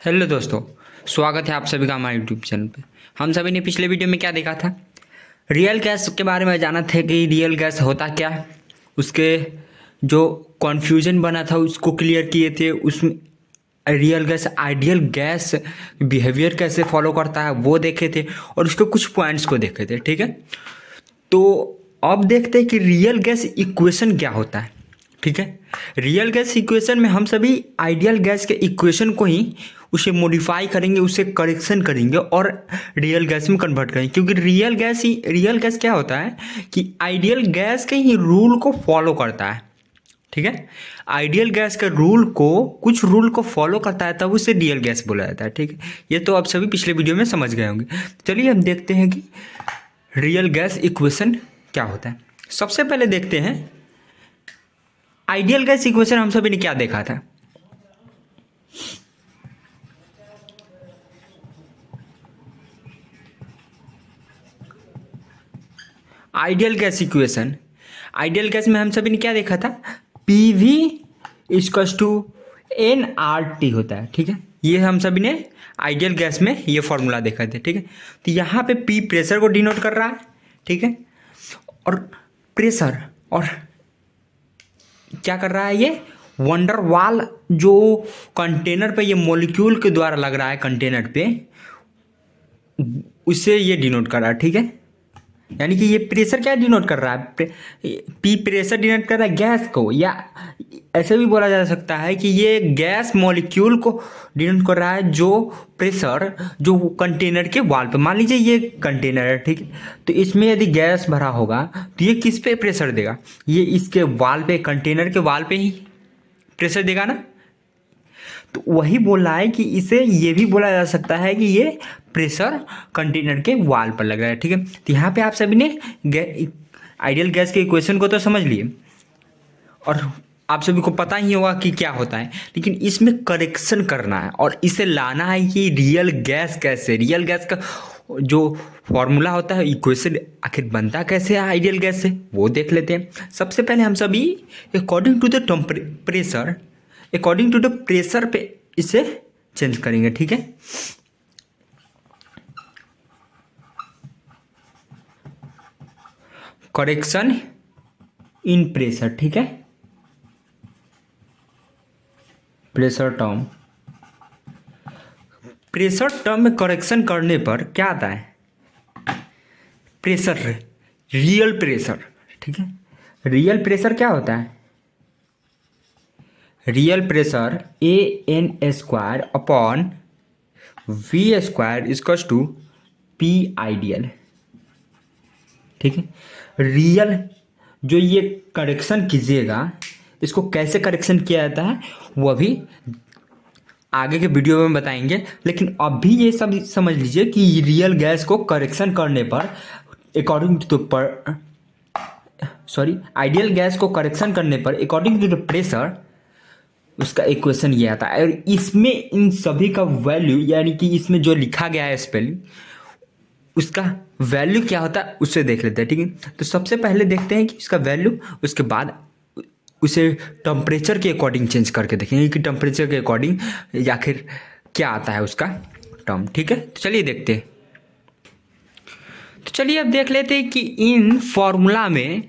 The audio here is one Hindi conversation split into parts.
हेलो दोस्तों, स्वागत है आप सभी का हमारे यूट्यूब चैनल पे। हम सभी ने पिछले वीडियो में क्या देखा था? रियल गैस के बारे में जाना था कि रियल गैस होता क्या, उसके जो कन्फ्यूजन बना था उसको क्लियर किए थे। उसमें real gas ideal gas behaviour कैसे फॉलो करता है वो देखे थे और उसके कुछ पॉइंट्स को देखे थे। ठीक है, तो अब देखते हैं कि रियल गैस इक्वेशन क्या होता है। ठीक है, रियल गैस इक्वेशन में हम सभी आइडियल गैस के इक्वेशन को ही उसे मॉडिफाई करेंगे, उसे करेक्शन करेंगे और रियल गैस में कन्वर्ट करेंगे। क्योंकि रियल गैस क्या होता है कि आइडियल गैस के ही रूल को फॉलो करता है। ठीक है, आइडियल गैस के रूल को कुछ रूल को फॉलो करता है तब उसे रियल गैस बोला जाता है। ठीक है, ये तो आप सभी पिछले वीडियो में समझ गए होंगे। चलिए हम देखते हैं कि रियल गैस इक्वेशन क्या होता है। सबसे पहले देखते हैं आइडियल गैस इक्वेशन हम सभी ने क्या देखा था। आइडियल गैस में हम सभी ने क्या देखा था? P V equals to N R T होता है। ठीक है, ये हम सभी ने आइडियल गैस में ये फॉर्मूला देखा था। ठीक है, तो यहाँ पे पी प्रेशर को डिनोट कर रहा है। ठीक है, और प्रेशर और क्या कर रहा है, ये वंडर वाल जो कंटेनर पे ये मॉलिक्यूल के द्वारा लग रहा है कंटेनर पे, उससे ये डिनोट कर रहा है। ठीक है, यानी कि ये प्रेशर क्या डिनोट कर रहा है? पी प्रेशर डिनोट कर रहा है गैस को, या ऐसे भी बोला जा सकता है कि ये गैस मॉलिक्यूल को डिनोट कर रहा है जो प्रेशर जो कंटेनर के वाल पे, मान लीजिए ये कंटेनर है। ठीक है, तो इसमें यदि गैस भरा होगा तो ये किस पे प्रेशर देगा? ये इसके वाल पे, कंटेनर के वाल पे ही प्रेशर देगा ना। तो वही बोल रहा है कि इसे ये भी बोला जा सकता है कि ये प्रेशर कंटेनर के वाल पर लग रहा है। ठीक है, तो यहाँ पे आप सभी ने आइडियल गैस के इक्वेशन को तो समझ लिए और आप सभी को पता ही होगा कि क्या होता है, लेकिन इसमें करेक्शन करना है और इसे लाना है कि रियल गैस कैसे, रियल गैस का जो फॉर्मूला होता है, इक्वेशन आखिर बनता कैसे है आइडियल गैस से, वो देख लेते हैं। सबसे पहले हम सभी according to the temperature, according to the pressure पे इसे चेंज करेंगे। ठीक है, करेक्शन इन प्रेशर। ठीक है, प्रेशर टर्म में करेक्शन करने पर क्या आता है? Pressure, real pressure. ठीक है, रियल प्रेशर क्या होता है? Real pressure A N square upon V square equals to P ideal. ठीक है, रियल जो ये करेक्शन कीजिएगा, इसको कैसे करेक्शन किया जाता है वो अभी आगे के वीडियो में बताएंगे, लेकिन अभी ये सब समझ लीजिए कि रियल गैस को करेक्शन करने पर अकॉर्डिंग टू पर आइडियल गैस को करेक्शन करने पर अकॉर्डिंग टू द प्रेशर उसका इक्वेशन ये आता है। और इसमें इन सभी का वैल्यू, यानी कि इसमें जो लिखा गया है स्पेलिंग, उसका वैल्यू क्या होता है उसे देख लेते हैं। ठीक है, तो सबसे पहले देखते हैं कि इसका वैल्यू, उसके बाद उसे टेम्परेचर के अकॉर्डिंग चेंज करके देखेंगे कि टेम्परेचर के अकॉर्डिंग आखिर क्या आता है उसका टर्म। ठीक है, तो चलिए देखते हैं। तो चलिए अब देख लेते हैं कि इन फॉर्मूला में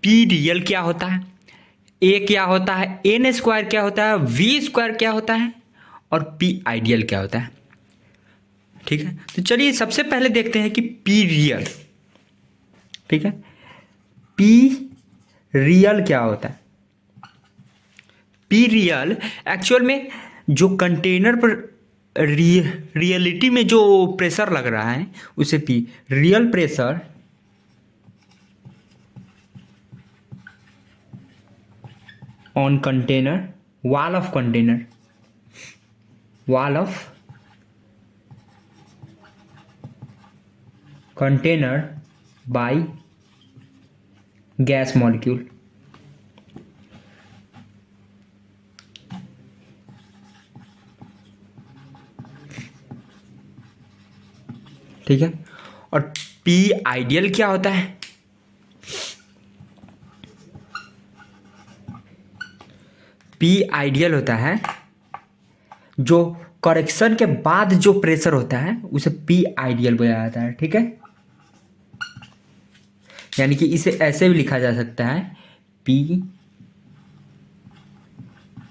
पी रियल क्या होता है, ए क्या होता है, एन स्क्वायर क्या होता है, वी स्क्वायर क्या होता है और पी आइडियल क्या होता है। ठीक है, तो चलिए सबसे पहले देखते हैं कि पी रियल। ठीक है, पी रियल क्या होता है? पी रियल एक्चुअल में जो कंटेनर पर रियलिटी में जो प्रेशर लग रहा है उसे P real pressure on container, wall of container, wall of container by gas molecule. ठीक है, और पी आइडियल क्या होता है? पी आइडियल होता है जो करेक्शन के बाद जो प्रेशर होता है उसे पी आइडियल बोला जाता है। ठीक है, यानी कि इसे ऐसे भी लिखा जा सकता है पी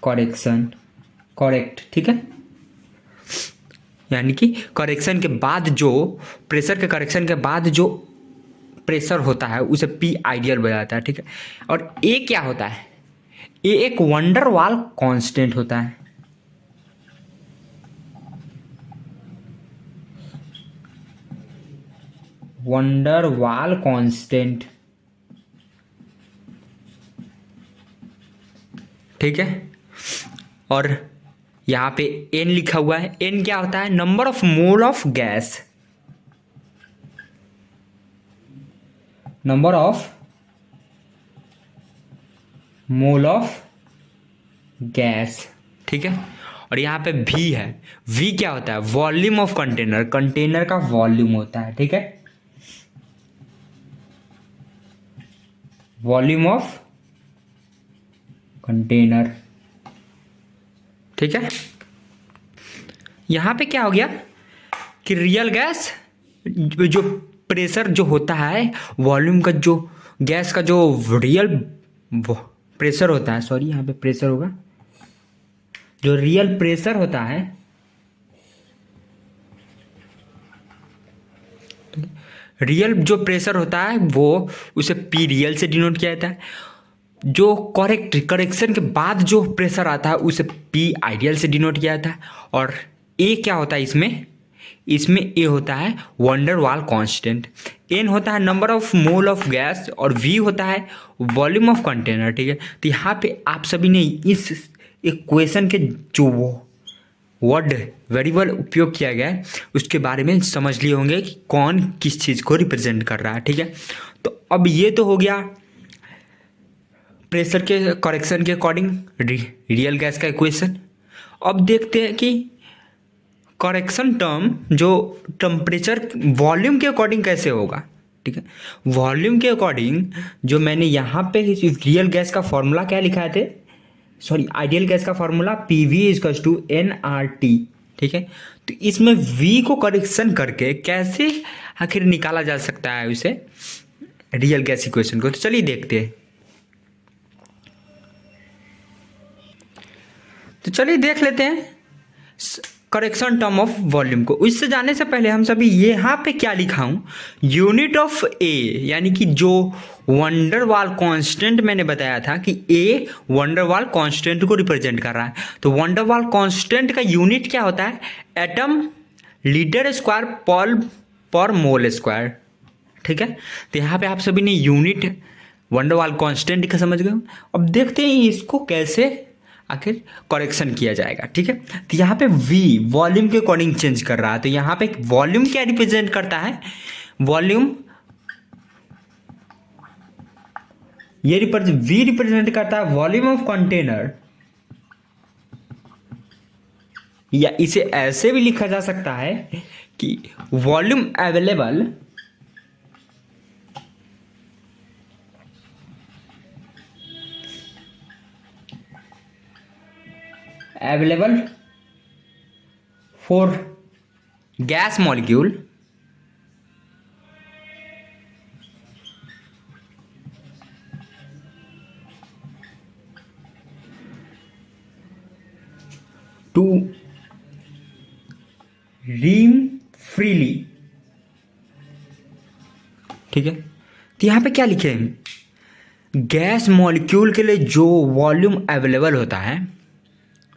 करेक्शन करेक्ट। ठीक है, यानी कि करेक्शन के बाद जो प्रेशर के करेक्शन के बाद जो प्रेशर होता है उसे पी आइडियल बोला जाता है। ठीक है, और ए क्या होता है? ए एक वंडर वाल कांस्टेंट होता है। वंडर वाल कांस्टेंट। ठीक है, और यहां पे एन लिखा हुआ है। एन क्या होता है? Number of mole of gas, number of mole of gas. ठीक है, और यहाँ पे वी है। वी क्या होता है? वॉल्यूम ऑफ कंटेनर, कंटेनर का वॉल्यूम होता है। ठीक है, वॉल्यूम ऑफ कंटेनर। ठीक है, यहां पे क्या हो गया कि रियल गैस जो प्रेशर जो होता है, वॉल्यूम का जो गैस का जो रियल प्रेशर होता है, सॉरी यहां पे प्रेशर होगा, जो रियल प्रेशर होता है, रियल जो प्रेशर होता है वो उसे पी रियल से डिनोट किया जाता है। जो करेक्शन के बाद जो प्रेशर आता है उसे पी आइडियल से डिनोट किया जाता है। और ए क्या होता है इसमें? इसमें ए होता है वंडर वाल कांस्टेंट, एन होता है number of mole of gas, और वी होता है वॉल्यूम ऑफ कंटेनर। ठीक है, तो यहाँ पे आप सभी ने इस इक्वेशन के जो वर्ड वेरिएबल उपयोग किया गया है उसके बारे में समझ लिए होंगे कि कौन किस चीज़ को रिप्रेजेंट कर रहा है। ठीक है, तो अब ये तो हो गया प्रेशर के करेक्शन के अकॉर्डिंग रियल गैस का इक्वेशन। अब देखते हैं कि करेक्शन टर्म जो टेम्परेचर वॉल्यूम के अकॉर्डिंग कैसे होगा। ठीक है, वॉल्यूम के अकॉर्डिंग जो मैंने यहाँ पे रियल गैस का फॉर्मूला क्या लिखा थे, सॉरी आइडियल गैस का formula P V is to N R T. ठीक है, तो इसमें वी को करेक्शन करके कैसे आखिर निकाला जा सकता है उसे रियल गैस इक्वेशन को, तो चलिए देखते हैं। तो चलिए देख लेते हैं करेक्शन टर्म ऑफ वॉल्यूम को। इससे जाने से पहले हम सभी यहाँ पे क्या लिखा हूँ, यूनिट ऑफ ए, यानी कि जो वंडर वाल कांस्टेंट मैंने बताया था कि ए वंडर वाल कांस्टेंट को रिप्रेजेंट कर रहा है। तो वंडर वाल कांस्टेंट का यूनिट क्या होता है? एटम लीटर स्क्वायर पर मोल स्क्वायर। ठीक है, तो यहाँ पे आप सभी ने यूनिट वंडर वाल कांस्टेंट का समझ गए। अब देखते हैं इसको कैसे आखिर करेक्शन किया जाएगा। ठीक है, तो यहाँ पे v वॉल्यूम के अकॉर्डिंग चेंज कर रहा है। तो यहाँ पे वॉल्यूम क्या रिप्रेजेंट करता है? वॉल्यूम ये v रिप्रेजेंट करता है वॉल्यूम ऑफ कंटेनर, या इसे ऐसे भी लिखा जा सकता है कि volume available for gas molecule to roam freely. ठीक है, तो यहां पे क्या लिखे हैं? गैस मॉलिक्यूल के लिए जो वॉल्यूम अवेलेबल होता है,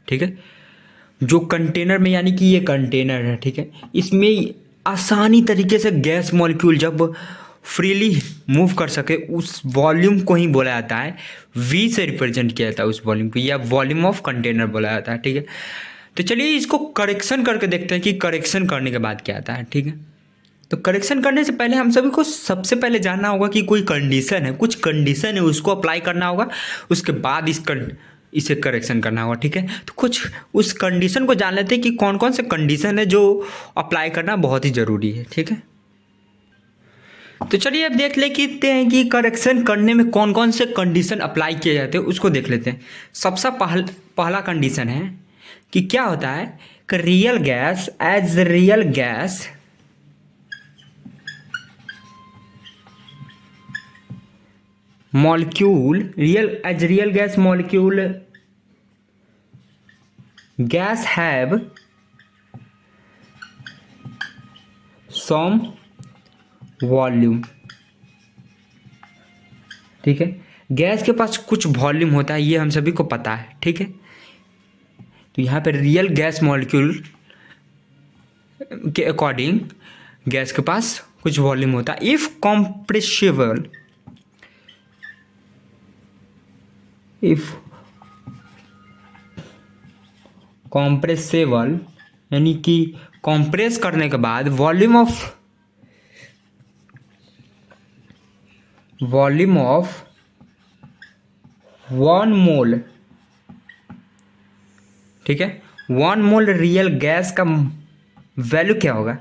ठीक है, जो कंटेनर में, यानी कि ये कंटेनर है, ठीक है, इसमें आसानी तरीके से गैस मॉलिक्यूल जब फ्रीली मूव कर सके उस वॉल्यूम को ही बोला जाता है, वी से रिप्रेजेंट किया जाता है उस वॉल्यूम को, या वॉल्यूम ऑफ कंटेनर बोला जाता है। ठीक है, तो चलिए इसको करेक्शन करके देखते हैं कि करेक्शन करने के बाद क्या आता है। ठीक है, तो करेक्शन करने से पहले हम सभी को सबसे पहले जानना होगा कि कोई कंडीशन है, कुछ कंडीशन है, उसको अप्लाई करना होगा, उसके बाद इसे करेक्शन करना होगा। ठीक है, तो कुछ उस कंडीशन को जान लेते हैं कि कौन कौन से कंडीशन है जो अप्लाई करना बहुत ही ज़रूरी है। ठीक है, तो चलिए अब देख लेते हैं कि करेक्शन करने में कौन कौन से कंडीशन अप्लाई किए जाते हैं, उसको देख लेते हैं। सबसे पहला कंडीशन है कि क्या होता है कि real gas as real gas molecule, real gas molecule gas have some volume. ठीक है, गैस के पास कुछ वॉल्यूम होता है, ये हम सभी को पता है। ठीक है, तो यहाँ पे रियल गैस मॉलिक्यूल के अकॉर्डिंग गैस के पास कुछ वॉल्यूम होता है। इफ कॉम्प्रेसिबल, इफ कॉम्प्रेसेबल यानी कि कॉम्प्रेस करने के बाद वॉल्यूम ऑफ 1 मोल, ठीक है, 1 मोल रियल गैस का वैल्यू क्या होगा?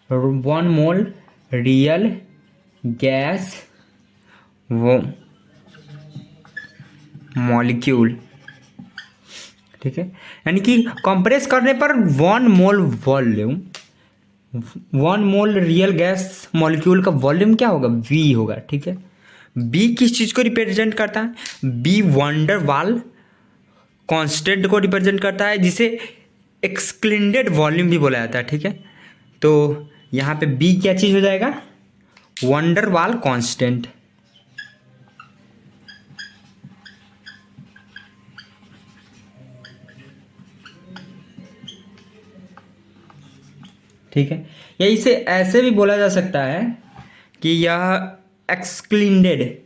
1 मोल रियल गैस वो मॉलिक्यूल, ठीक है, यानी कि कंप्रेस करने पर 1 मोल वॉल्यूम, 1 मोल रियल गैस मॉलिक्यूल का वॉल्यूम क्या होगा? V होगा। ठीक है, B किस चीज़ को रिप्रेजेंट करता है? B वंडर वाल कांस्टेंट को रिप्रेजेंट करता है, जिसे एक्सक्लूडेड वॉल्यूम भी बोला जाता है। ठीक है, तो यहाँ पे B क्या चीज़ हो जाएगा? वंडर वाल कांस्टेंट। ठीक है, या इसे ऐसे भी बोला जा सकता है कि यह एक्सक्लूडेड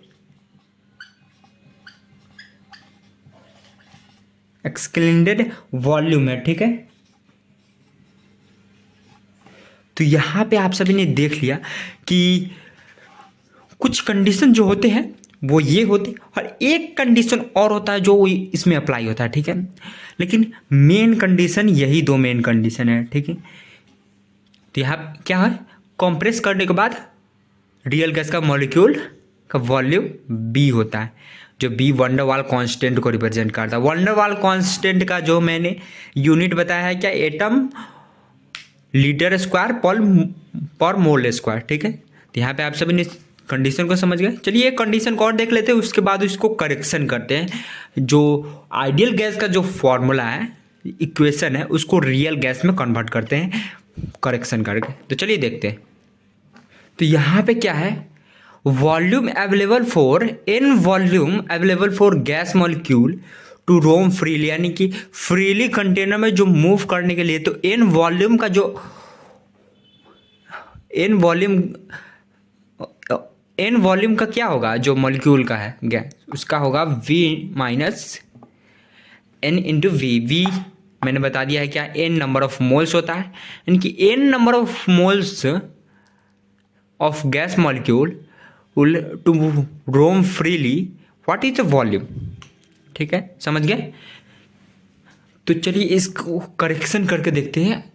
वॉल्यूम है। ठीक है, तो यहां पे आप सभी ने देख लिया कि कुछ कंडीशन जो होते हैं वो ये होते, और एक कंडीशन और होता है जो इसमें अप्लाई होता है। ठीक है, लेकिन मेन कंडीशन यही 2 मेन कंडीशन है। ठीक है, तो यहाँ क्या है? कंप्रेस करने के बाद रियल गैस का मॉलिक्यूल का वॉल्यूम B होता है, जो B वंडर वाल कांस्टेंट को रिप्रेजेंट करता है। वंडर वाल कांस्टेंट का जो मैंने यूनिट बताया है क्या? एटम लीटर स्क्वायर पर मोल स्क्वायर। ठीक है, तो यहाँ पे आप सभी ने कंडीशन को समझ गए। चलिए एक कंडीशन को और देख लेते हैं, उसके बाद उसको करेक्शन करते हैं। जो आइडियल गैस का जो फॉर्मूला है, इक्वेशन है, उसको रियल गैस में कन्वर्ट करते हैं करेक्शन करके। तो चलिए देखते हैं। तो यहाँ पे क्या है? Volume available for an volume available for gas molecule to roam freely, यानी कि फ्रीली कंटेनर में जो मूव करने के लिए, तो एन वॉल्यूम का जो एन वॉल्यूम का क्या होगा? जो मॉलिक्यूल का है गैस, उसका होगा V minus N into V मैंने बता दिया है क्या? N नंबर ऑफ मोल्स होता है, यानी कि N number of moles of gas molecule to roam freely, what is the volume. ठीक है, समझ गए? तो चलिए इसको करेक्शन करके देखते हैं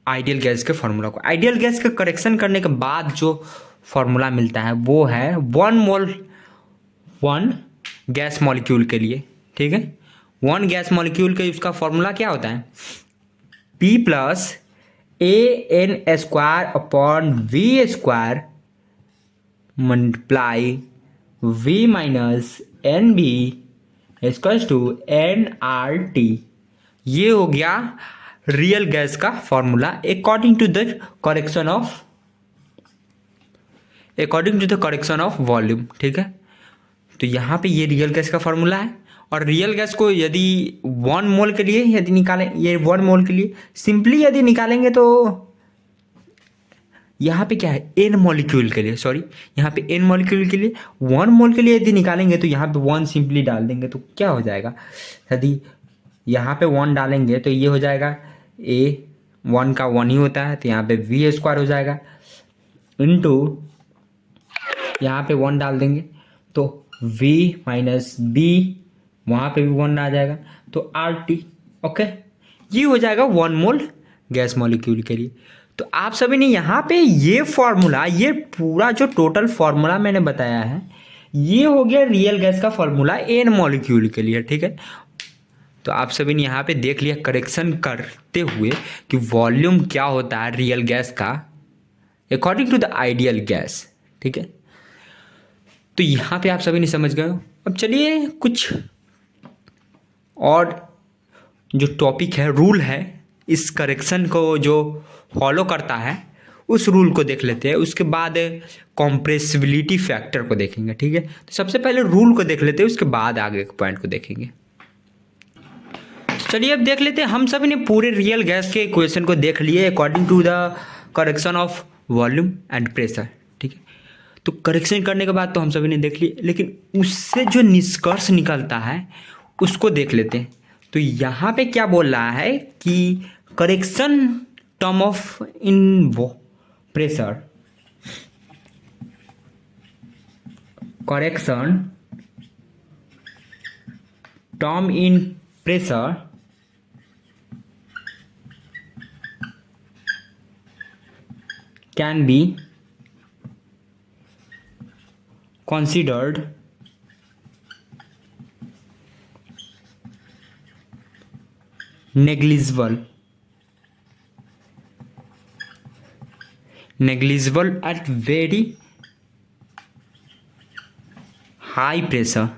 आइडियल गैस के फॉर्मूला को। आइडियल गैस का करेक्शन करने के बाद जो फॉर्मूला मिलता है वो है 1 मोल 1 गैस मॉलिक्यूल के लिए। ठीक है, 1 गैस मॉलिक्यूल के उसका फॉर्मूला क्या होता है? P plus AN square upon V square multiply V minus NB equals to NRT। ये हो गया रियल गैस का formula according to the correction of volume. ठीक है, तो यहाँ पे ये रियल गैस का फॉर्मूला है, और रियल गैस को यदि 1 मोल के लिए यदि निकालें, ये 1 मोल के लिए सिंपली यदि निकालेंगे तो यहाँ पे क्या है? N मॉलिक्यूल के लिए, सॉरी, यहाँ पे N मॉलिक्यूल के लिए 1 मोल के लिए यदि निकालेंगे तो यहाँ पे 1 सिंपली डाल देंगे तो क्या हो जाएगा? यदि यहाँ पे 1 डालेंगे तो ये हो जाएगा A 1 का 1 ही होता है, तो यहाँ पे V स्क्वायर हो जाएगा इंटू यहाँ पे 1 डाल देंगे तो V माइनस B, वहाँ पे भी 1 आ जाएगा तो RT। ओके, ये हो जाएगा 1 मोल गैस मॉलिक्यूल के लिए। तो आप सभी ने यहाँ पे ये फॉर्मूला, ये पूरा जो टोटल फॉर्मूला मैंने बताया है, ये हो गया रियल गैस का फॉर्मूला N मॉलिक्यूल के लिए। ठीक है, तो आप सभी ने यहाँ पे देख लिया करेक्शन करते हुए कि वॉल्यूम क्या होता है रियल गैस का according to the ideal gas. ठीक है, तो यहाँ पे आप सभी ने समझ गए हो। अब चलिए कुछ और जो टॉपिक है, रूल है, इस करेक्शन को जो फॉलो करता है उस रूल को देख लेते हैं। उसके बाद कॉम्प्रेसिबिलिटी फैक्टर को देखेंगे। ठीक है, तो सबसे पहले रूल को देख लेते हैं, उसके बाद आगे के पॉइंट को देखेंगे। चलिए अब देख लेते हैं। हम सभी ने पूरे रियल गैस के इक्वेशन को देख लिए according to the correction of volume and pressure. ठीक है, तो करेक्शन करने के बाद तो हम सभी ने देख लिए, लेकिन उससे जो निष्कर्ष निकलता है उसको देख लेते हैं। तो यहाँ पे क्या बोल रहा है कि correction term of in pressure, correction term in pressure can be considered negligible at very high pressure।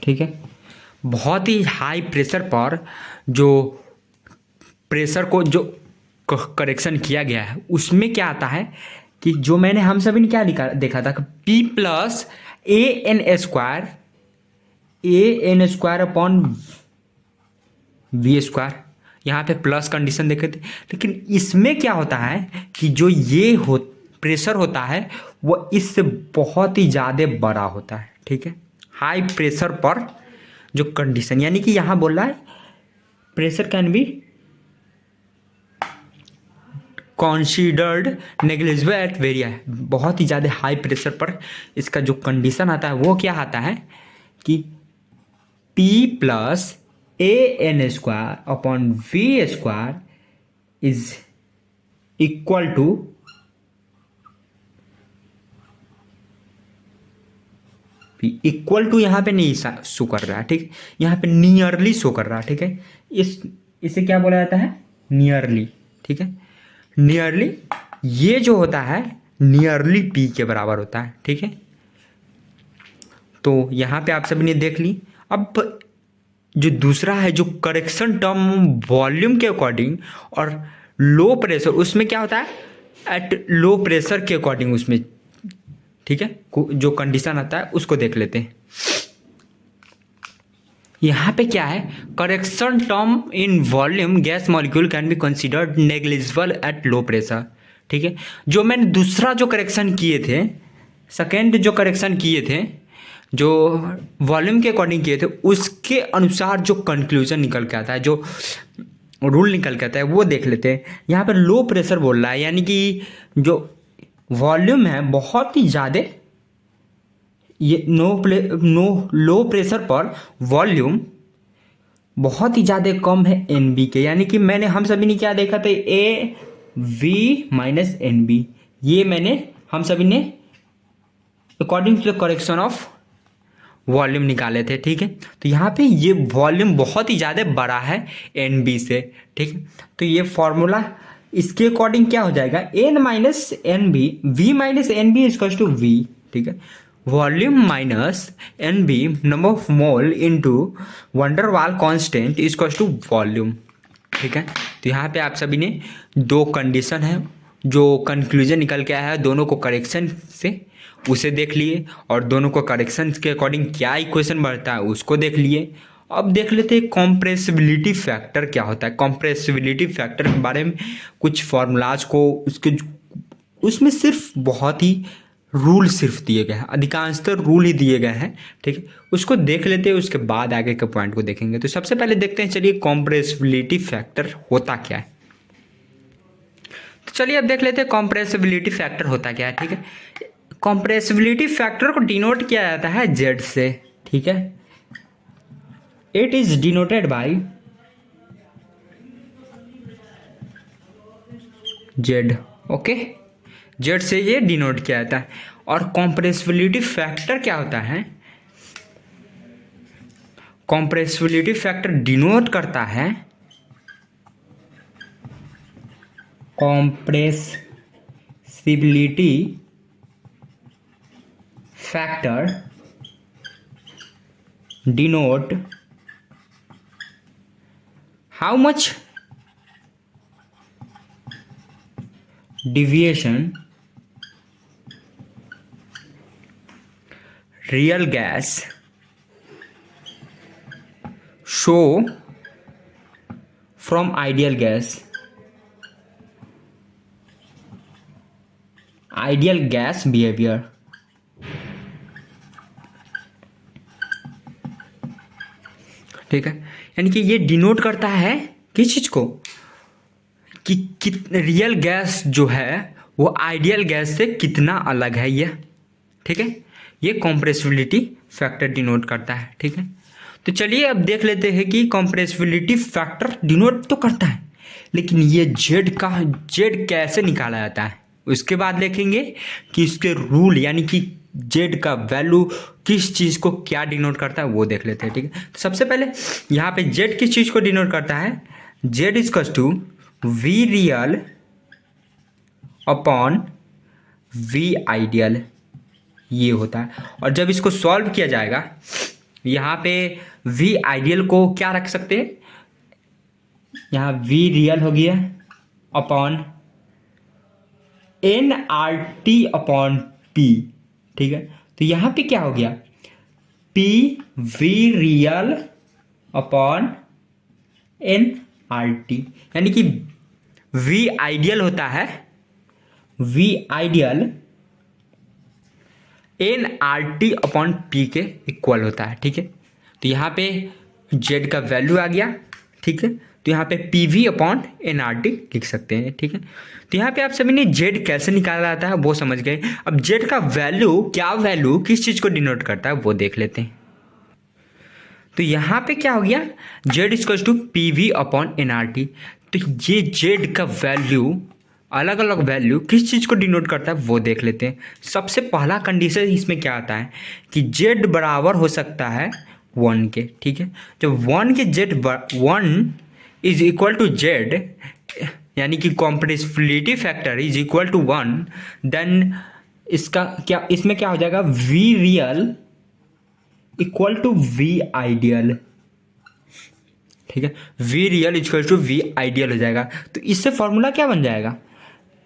ठीक है, बहुत ही हाई प्रेशर पर जो प्रेशर को जो करेक्शन किया गया है उसमें क्या आता है कि जो मैंने हम सभी ने क्या देखा था कि P plus A N square upon V square, यहाँ पे प्लस कंडीशन देखे थे। लेकिन इसमें क्या होता है कि जो ये प्रेशर होता है वो इससे बहुत ही ज़्यादा बड़ा होता है। ठीक है, हाई प्रेशर पर जो कंडीशन, यानी कि यहां बोल रहा है pressure can be considered negligible at very high, बहुत ही ज़्यादा हाई प्रेशर पर इसका जो कंडीशन आता है वो क्या आता है कि P plus A square upon V square is equal to equal to यहाँ पे नहीं शो कर रहा है। ठीक, यहाँ पे नियरली शो कर रहा है। ठीक है, इसे क्या बोला जाता है, नियरली। ठीक है, नियरली ये जो होता है नियरली P के बराबर होता है। ठीक है, तो यहाँ पे आप सभी ने देख ली। अब जो दूसरा है जो करेक्शन टर्म वॉल्यूम के अकॉर्डिंग और लो प्रेशर, उसमें क्या होता है एट लो प्रेशर के अकॉर्डिंग उसमें। ठीक है, जो कंडीशन आता है उसको देख लेते हैं। यहाँ पे क्या है, correction term in volume gas molecule can be considered negligible at low pressure. ठीक है, जो मैंने दूसरा जो करेक्शन किए थे, सेकेंड जो करेक्शन किए थे जो वॉल्यूम के अकॉर्डिंग किए थे, उसके अनुसार जो कंक्लूजन निकल के आता है, जो रूल निकल के आता है वो देख लेते हैं। यहाँ पर लो प्रेशर बोल रहा है, यानी कि जो वॉल्यूम है बहुत ही ज़्यादा, ये लो प्रेशर पर वॉल्यूम बहुत ही ज़्यादा कम है NB के, यानी कि मैंने हम सभी ने क्या देखा था AV माइनस NB, ये हम सभी ने according to the correction of volume निकाले थे। ठीक है, तो यहाँ पे ये वॉल्यूम बहुत ही ज़्यादा बड़ा है NB से। ठीक है, तो ये फॉर्मूला इसके अकॉर्डिंग क्या हो जाएगा, N minus N B, V minus N B equals to V। ठीक है, volume minus NB number of mole into van der Waal constant equals to volume. ठीक है, तो यहाँ पे आप सभी ने दो कंडीशन है, जो कंक्लूजन निकल के आया है दोनों को करेक्शन से उसे देख लिए, और दोनों को करेक्शन के अकॉर्डिंग क्या इक्वेशन बढ़ता है उसको देख लिए। अब देख लेते हैं कॉम्प्रेसिबिलिटी फैक्टर क्या होता है। कॉम्प्रेसिबिलिटी फैक्टर के बारे में कुछ फॉर्मूलाज को उसमें सिर्फ बहुत ही रूल सिर्फ दिए गए हैं, अधिकांशतः रूल ही दिए गए हैं। ठीक है, उसको देख लेते हैं, उसके बाद आगे के पॉइंट को देखेंगे। तो सबसे पहले देखते हैं, चलिए कॉम्प्रेसिबिलिटी फैक्टर होता क्या है। तो चलिए अब देख लेते हैं कॉम्प्रेसिबिलिटी फैक्टर होता क्या है। ठीक है, कॉम्प्रेसिबिलिटी फैक्टर को डिनोट किया जाता है Z से। ठीक है, it is denoted by Z। Okay, Z से ये डिनोट किया जाता है। और कॉम्प्रेसिबिलिटी फैक्टर क्या होता है? कॉम्प्रेसिबिलिटी फैक्टर डिनोट करता है compressibility factor denote how much deviation real gas show from ideal gas behavior। ठीक है, यानी कि ये डिनोट करता है किस चीज को कि रियल गैस जो है वो आइडियल गैस से कितना अलग है ये। ठीक है, ये कॉम्प्रेसिबिलिटी फैक्टर डिनोट करता है। ठीक है, तो चलिए अब देख लेते हैं कि कॉम्प्रेसिबिलिटी फैक्टर डिनोट तो करता है, लेकिन ये जेड कैसे निकाला जाता है। उसके बाद देखेंगे कि इसके रूल यानी कि जेड का वैल्यू किस चीज़ को क्या डिनोट करता है वो देख लेते हैं। ठीक है, तो सबसे पहले यहाँ पे जेड किस चीज़ को डिनोट करता है? Z equals to V real upon V ideal, ये होता है। और जब इसको सॉल्व किया जाएगा, यहाँ पे वी आइडियल को क्या रख सकते हैं? यहाँ वी रियल हो गया upon N R T upon P. ठीक है, तो यहाँ पे क्या हो गया? P V real upon N R T, यानी कि वी आइडियल होता है V ideal N R T upon P के इक्वल होता है। ठीक है, तो यहाँ पे जेड का वैल्यू आ गया। ठीक है, तो यहाँ पे P V upon N R T लिख सकते हैं। ठीक है, तो यहाँ पे आप सभी ने जेड कैसे निकाला जाता है वो समझ गए। अब जेड का वैल्यू किस चीज़ को डिनोट करता है वो देख लेते हैं। तो यहाँ पे क्या हो गया? Z equals to P V upon N R T. तो ये जेड का वैल्यू अलग अलग वैल्यू किस चीज़ को डिनोट करता है वो देख लेते हैं। सबसे पहला कंडीशन इसमें क्या आता है कि जेड बराबर हो सकता है 1 के। ठीक है, जब 1 के Z 1 is equal to Z यानी कि compressibility factor is equal to 1, then इसमें क्या हो जाएगा? V real equal to V ideal. ठीक है, V real equal to V ideal हो जाएगा। तो इससे फॉर्मूला क्या बन जाएगा?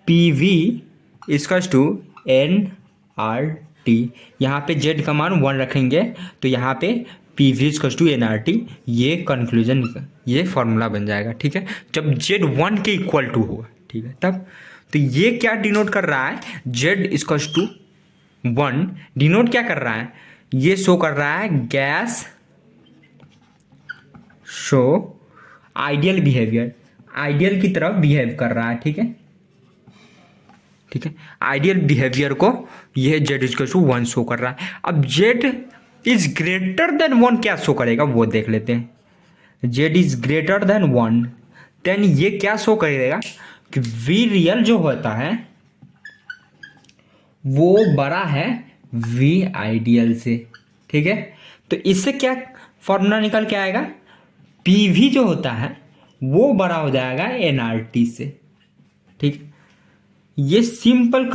P V equals to N R T. यहाँ पे जेड का मान 1 रखेंगे तो यहाँ पे P V equals to N R T, ये कंक्लूजन, ये फॉर्मूला बन जाएगा। ठीक है, जब जेड 1 के इक्वल टू होगा। ठीक है, तब तो ये क्या डिनोट कर रहा है? जेड इक्वल्स टू 1 डिनोट क्या कर रहा है? ये शो कर रहा है gas show ideal behaviour, ideal की तरफ बिहेव कर रहा है। ठीक है, ठीक है, आइडियल बिहेवियर को यह जेड इक्वल टू 1 शो कर रहा है। अब जेड इज ग्रेटर देन 1 क्या शो करेगा वो देख लेते हैं। Z is greater than 1, then ये क्या शो करेगा कि वी रियल जो होता है वो बड़ा है वी आइडियल से। ठीक है, तो इससे क्या फॉर्मूला निकल के आएगा? पी वी जो होता है वो बड़ा हो जाएगा एन आर टी से। ठीक, ये सिंपल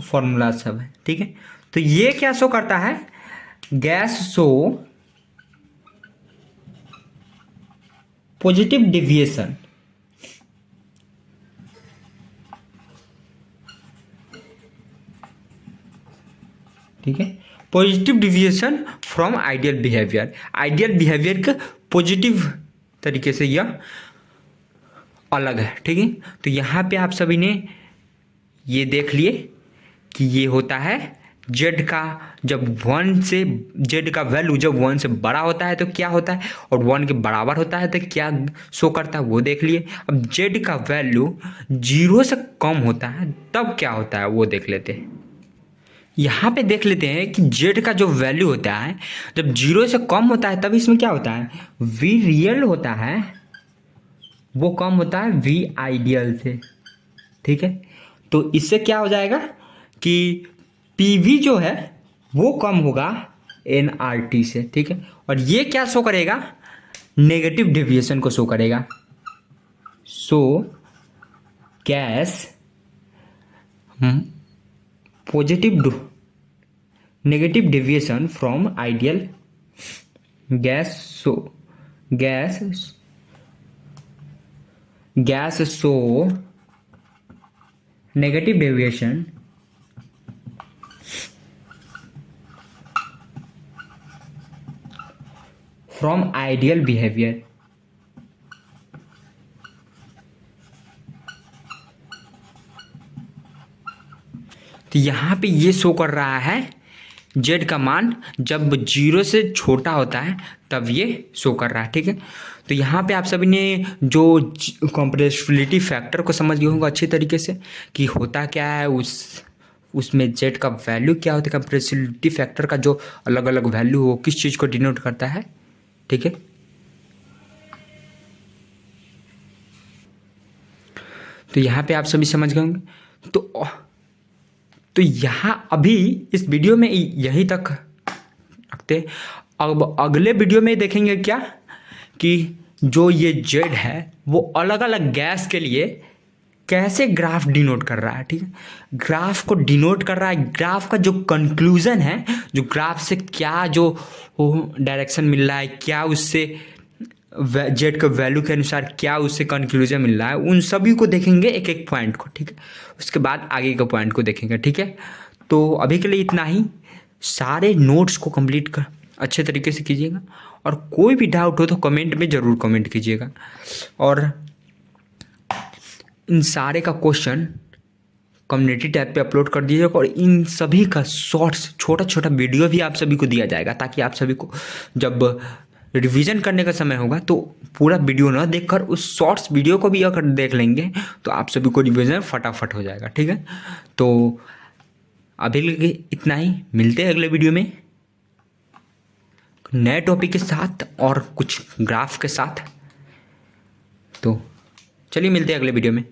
फॉर्मूला सब है। ठीक है, तो ये क्या शो करता है? Gas show positive deviation. ठीक है, positive deviation from ideal behaviour, ideal behaviour का पॉजिटिव तरीके से यह अलग है। ठीक है, तो यहाँ पे आप सभी ने ये देख लिए कि ये होता है जेड का जब 1 से, जेड का वैल्यू जब 1 से बड़ा होता है तो क्या होता है, और 1 के बराबर होता है तो क्या शो करता है वो देख लिए। अब जेड का वैल्यू 0 से कम होता है तब क्या होता है वो देख लेते हैं। यहाँ पे देख लेते हैं कि जेड का जो वैल्यू होता है जब 0 से कम होता है तब इसमें क्या होता है? वी रियल होता है वो कम होता है वी आइडियल से। ठीक है, तो इससे क्या हो जाएगा कि पीवी जो है वो कम होगा एनआरटी से, ठीक है। और ये क्या शो करेगा, नेगेटिव डेविएशन को शो करेगा। सो gas positive negative deviation from ideal gas, so gas show negative deviation from ideal behaviour. तो यहाँ पे ये शो कर रहा है जेड का मान जब 0 से छोटा होता है तब ये शो कर रहा है, ठीक है। तो यहाँ पे आप सभी ने जो कंप्रेसिबिलिटी फैक्टर को समझ गए होंगे अच्छी तरीके से कि होता क्या है, उसमें जेड का वैल्यू क्या होता है, कंप्रेसिबिलिटी फैक्टर का जो अलग अलग वैल्यू हो किस चीज़ को डिनोट करता है, ठीक है। तो यहाँ पे आप सभी समझ गए होंगे। तो यहाँ अभी इस वीडियो में यही तक रखते। अब अगले वीडियो में देखेंगे क्या कि जो ये जेड है वो अलग अलग गैस के लिए कैसे ग्राफ डिनोट कर रहा है, ठीक है। ग्राफ को डिनोट कर रहा है, ग्राफ का जो कंक्लूजन है, जो ग्राफ से क्या जो डायरेक्शन मिल रहा है, क्या उससे जेड के वैल्यू के अनुसार क्या उससे कंक्लूजन मिल रहा है, उन सभी को देखेंगे एक एक पॉइंट को, ठीक है। उसके बाद आगे के पॉइंट को देखेंगे, ठीक है। तो अभी के लिए इतना ही। सारे नोट्स को कंप्लीट कर अच्छे तरीके से कीजिएगा और कोई भी डाउट हो तो कमेंट में ज़रूर कमेंट कीजिएगा। और इन सारे का क्वेश्चन कम्युनिटी टैब पे अपलोड कर दीजिएगा और इन सभी का शॉर्ट्स छोटा छोटा वीडियो भी आप सभी को दिया जाएगा, ताकि आप सभी को जब रिवीजन करने का समय होगा तो पूरा वीडियो ना देखकर उस शॉर्ट्स वीडियो को भी अगर देख लेंगे तो आप सभी को रिवीजन फटाफट हो जाएगा, ठीक है। तो अभी के लिए इतना ही, मिलते हैं अगले वीडियो में नए टॉपिक के साथ और कुछ ग्राफ के साथ। तो चलिए मिलते हैं अगले वीडियो में।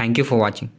Thank you for watching.